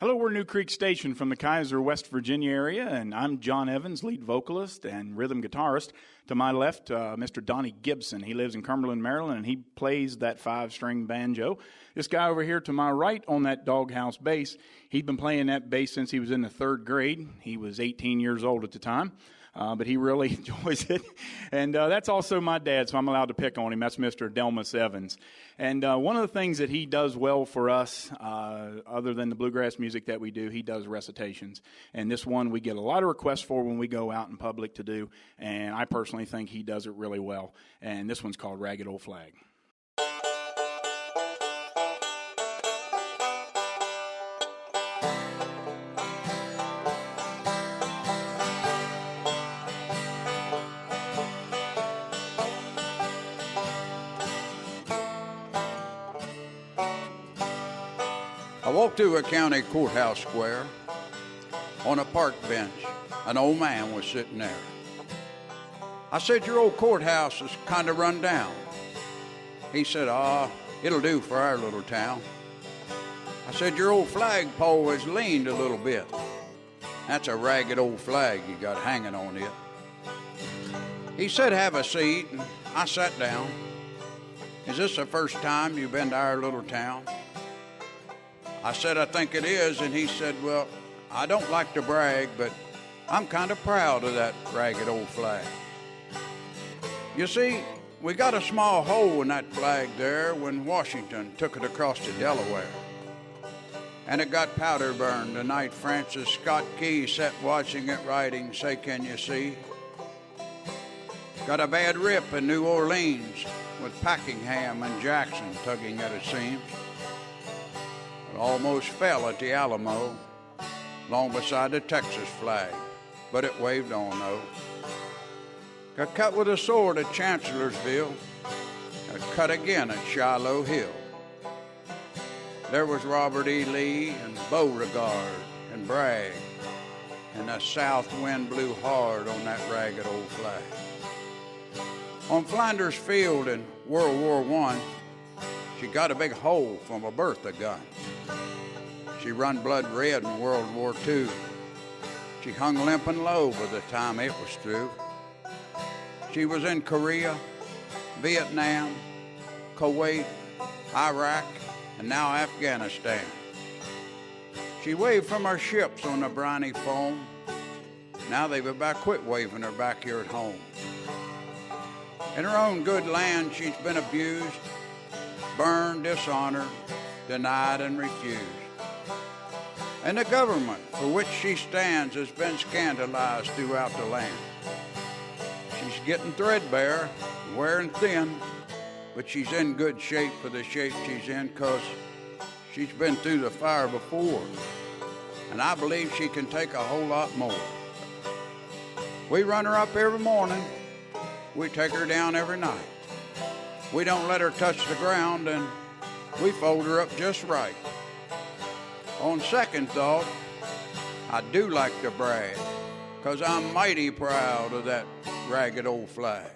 Hello, we're New Creek Station from the Kaiser, West Virginia area, and I'm John Evans, lead vocalist and rhythm guitarist. To my left, Mr. Donnie Gibson. He lives in Cumberland, Maryland, and he plays that 5-string banjo. This guy over here to my right on that doghouse bass, he'd been playing that bass since he was in the 3rd grade. He was 18 years old at the time. But he really enjoys it. And that's also my dad, so I'm allowed to pick on him. That's Mr. Delmas Evans. And one of the things that he does well for us, other than the bluegrass music that we do, he does recitations. And this one we get a lot of requests for when we go out in public to do. And I personally think he does it really well. And this one's called Ragged Old Flag. I walked through a county courthouse square. On a park bench, an old man was sitting there. I said, "Your old courthouse is kind of run down." He said, "It'll do for our little town." I said, "Your old flagpole has leaned a little bit." "That's a ragged old flag you got hanging on it." He said, "Have a seat," and I sat down. "Is this the first time you've been to our little town?" I said, "I think it is," and he said, "Well, I don't like to brag, but I'm kind of proud of that ragged old flag. You see, we got a small hole in that flag there when Washington took it across to Delaware. And it got powder burned the night Francis Scott Key sat watching it writing, 'Say, can you see?' Got a bad rip in New Orleans with Packingham and Jackson tugging at its seams. Almost fell at the Alamo, long beside the Texas flag, but it waved on though. Got cut with a sword at Chancellorsville, got cut again at Shiloh Hill. There was Robert E. Lee and Beauregard and Bragg, and the south wind blew hard on that ragged old flag. On Flanders Field in World War I, she got a big hole from a Bertha gun. She run blood red in World War II. She hung limp and low by the time it was through. She was in Korea, Vietnam, Kuwait, Iraq, and now Afghanistan. She waved from her ships on the briny foam. Now they've about quit waving her back here at home. In her own good land, she's been abused, burned, dishonored, denied, and refused. And the government for which she stands has been scandalized throughout the land. She's getting threadbare, wearing thin, but she's in good shape for the shape she's in because she's been through the fire before. And I believe she can take a whole lot more. We run her up every morning. We take her down every night. We don't let her touch the ground, and we fold her up just right. On second thought, I do like to brag, 'cause I'm mighty proud of that ragged old flag.